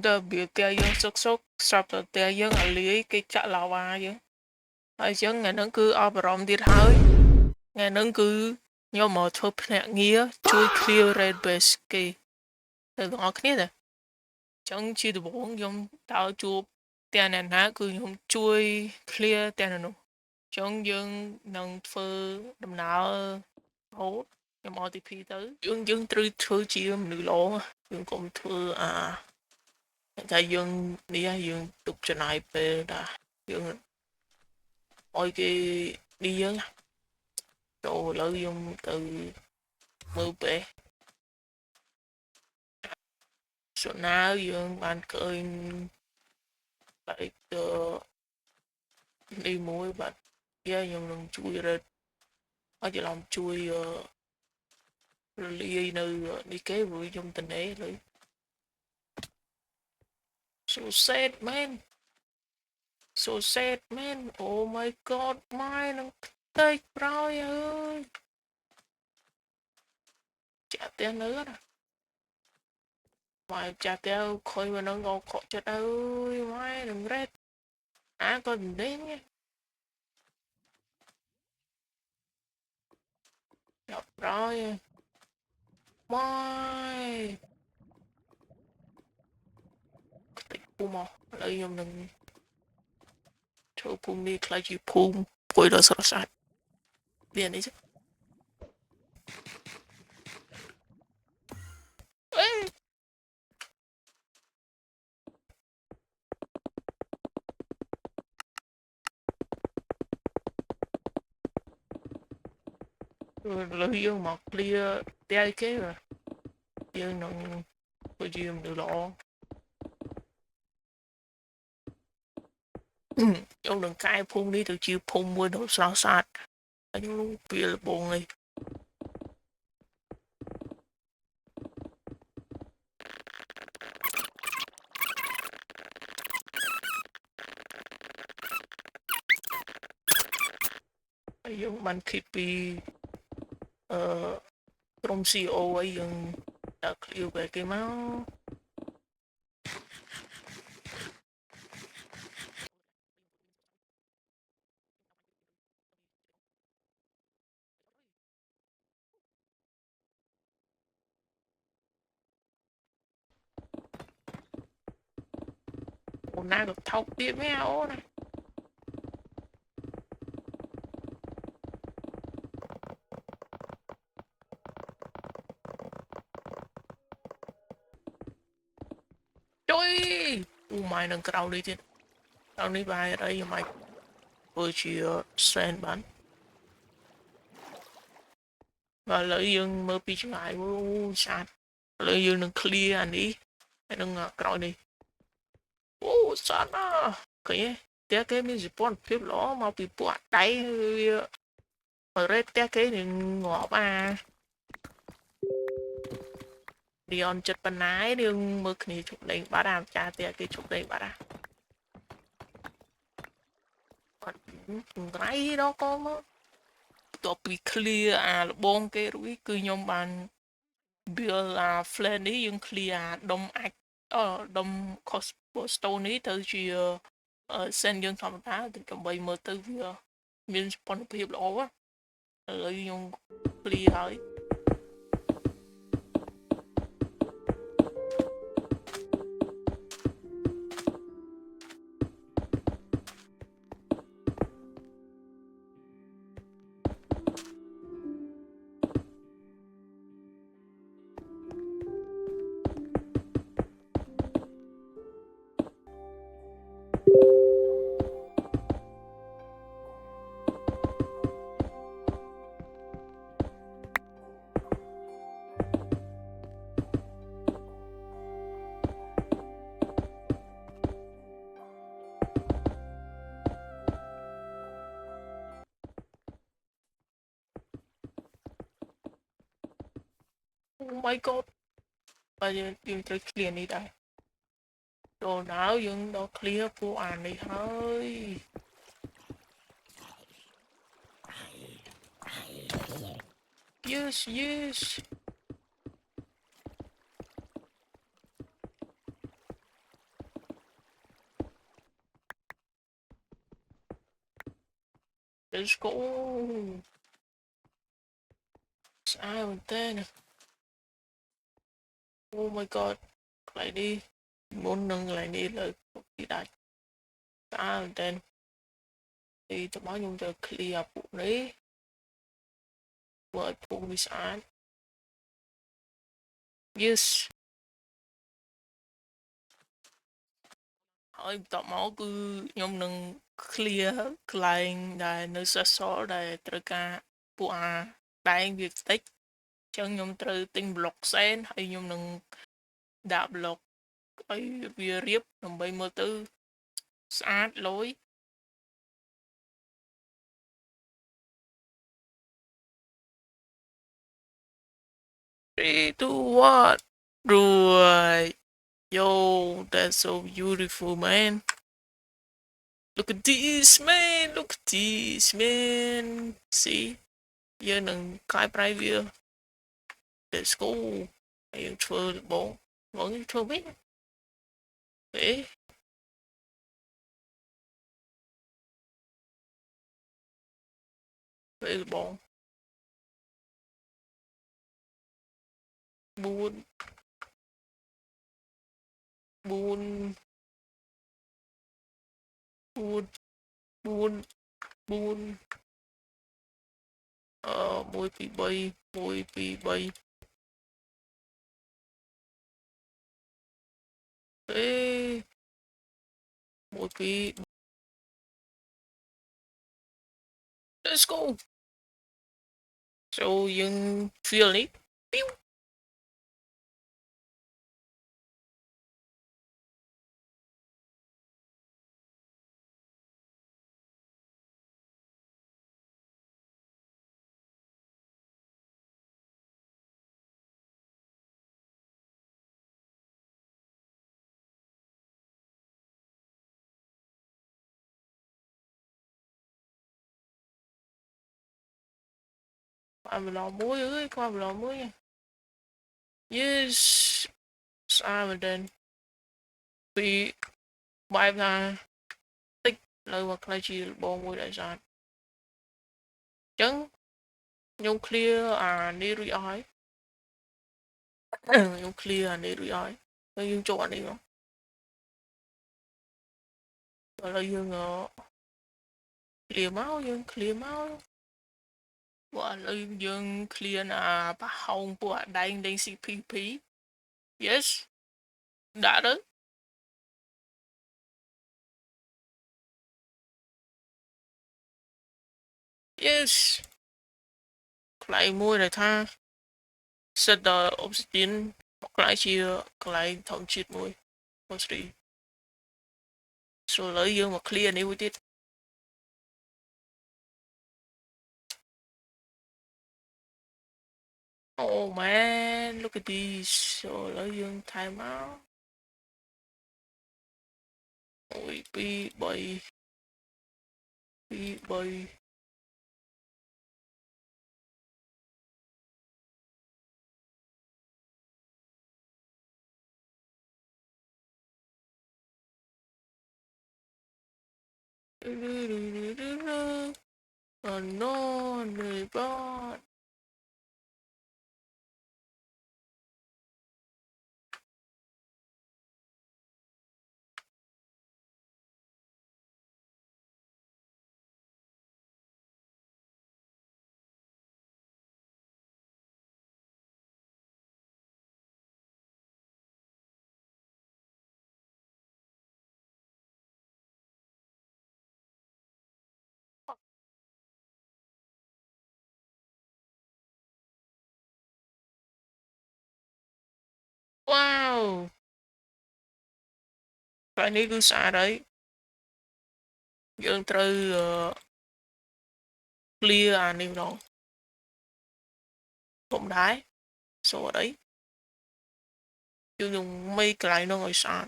Đời biểu tia dương sốc sốc sắp tới tia dương ở lưới cái chạ lào à dương hay dương ngày nâng cứ ở brom đi hơi ngày nâng cứ nhau mở chụp nè nghĩa chui clear red base cái từ đó kia nè chẳng chỉ được bốn dùng tạo chụp tia này nè cứ dùng chui clear tia này nè chẳng dương nâng phơ đầm nào hốt nhưng mà thì tới dương dương từ thứ chi nữ lộ dương cũng thư à tại dương đi dương tục cho này về đã dương ôi cái đi dương đồ lợi dụng từ mưa bể số nào dương bạn cười lại đi muối bạn kia dùng lần chui ra ở chỉ làm chui đi nơi đi kế vừa trong tình ấy lấy so sad man so sad man oh my god mai nó tê rồi ơi chả tiền nữa nè mà chả theo khơi mà nó ngồi khó chết ơi mai đừng rét còn đến nhé gặp rồi mai tích puma lấy dùng đừng cho pum đi khai chỉ pum quay đó sửa sát liền đi chứ lấy dùng mà clear tay kế rồi dương nâng tôi chìm được lọ ông đừng cai phun đi từ chiều phun mua đồ sao sát anh luôn vì là buồn này yung man creepy trong CO ấy yung đã clear về cái máu một na được thọc tiếp mấy áo này trời mày đừng cào đi chứ tao đi bài ở đây mày vừa chỉ send bắn và lợi dụng mơ pi lại sàn lợi dụng đừng clear anh đi đừng cào đi sàn à cái té cái mình chỉ bọn phép ló mà bị bọn đáy ở đây té cái thì ngỏ mà đi on chất bàn nái đừng mực này chụp lên bà đàm cha té cái chụp lên bà đàm cái đó có mà tụi bị clear à bon cái rồi cứ nhóm bạn bill à flame ấy nhưng clear đông ạch đông coststone ấy từ chỉ sen dân thầm đá thì cầm bay mơ từ miền spawn hiệp lỗ á lợi dụng clear ấy oh my god bây giờ dùng tới clear đi đây đồ nào dùng đó clear của anh đi thôi yes yes Let's go. Ai mà tên nè. Oh my god. Lại đi. Muốn nâng lại đi là đi đại. Ai mà tên. Thì tụi bao nhiêu giờ clear phụ đấy. Vợ phụ bị sáng. Yes. Hỏi tụi máu cứ nhóm nâng clear client đại nơi xa xó đại trở ca phụ à. Đại việc tích. Chẳng nhóm trở tinh block sen hay nhóm nâng đạp block. Ấy vì riếp nằm bay mơ tư. Sát lối. 3, 2, 1. Right. Yo, that's so beautiful, man. Look at this, man. Look at this, man. See? Giờ nâng cái private. Let's go. Ayun, chơi bóng. Vẫn chơi biết. Thế. Chơi bóng. Buôn. Buôn. Buôn. Buôn. Buôn. Môi bị bay. Môi bị bay. Thế. Môi bị. Let's go. So, yung feel it. Pew. Qua vào lò muối ơi, qua vào lò muối nha. Yes. Sao mà đền. Vì bài là tích lời hoặc là chỉ bộ mùi đại sản. Chẳng nhung clear à nê rủi ói. Nhung clear à nê rủi ói. Nó dương chỗ anh đi không? Và là dương clear máu dương clear máu. Và là dương clear là bà hông của đánh đánh CPP. Yes. Đã đó. Yes. Lại mùi này tha. Set the obsidian. Hoặc lại chia. Lại thống chít mùi. What's đi. So lấy dương mà clear này with it. Oh man, look at this. So lấy dương time out. Ôi bị bầy. Bị bầy. No, người bot. Wow. Cái này cứ xa đấy. Dương trừ clear anh em đâu. Cũng đái. Số ở đấy. Dương dùng mấy cái nó ngồi xa.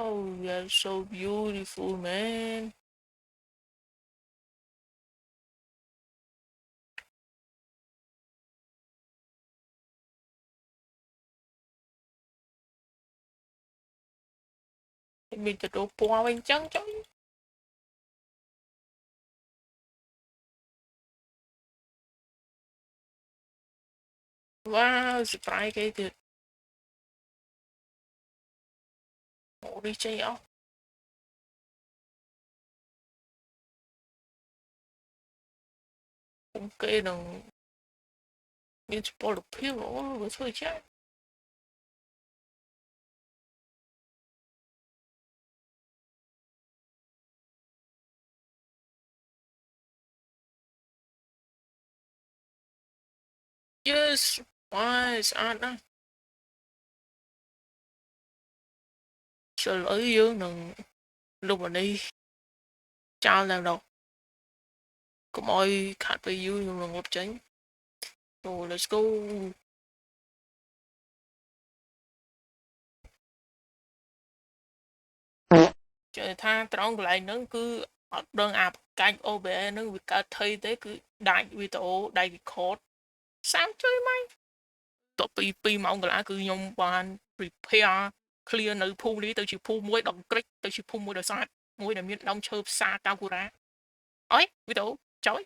Wow, you're so beautiful, man. Mình từ đồ bò bên trắng trời. Wow, surprise cái tuyệt. Ngủ đi chơi ốc. Cũng kê đừngមានសុពលភាពអូវាធ្វើចាស់ Yes វ៉ាស្អាតណាស់ឥឡូវយើងនឹងលុបអានេះចោលតែម្ដងកុំឲ្យខាត់ពេលយូរខ្ញុំនឹងលុបចេញ So let's go ចេះថាត្រង់កន្លែងហ្នឹងគឺអត់ដឹងអាកាច់ OBS ហ្នឹងវាកើតថៃទេគឺដាច់វីដេអូដាច់ record 30ម៉ែតទៅពី2ម៉ោងកន្លះគឺខ្ញុំបាន prepare clear នៅភូមិនេះទៅជាភូមិមួយដងក្រិចទៅជាភូមិមួយដ៏ស្អាតមួយដែលមានដើមឈើផ្សារកាវគូរ៉ាអើយវីដេអូចុយ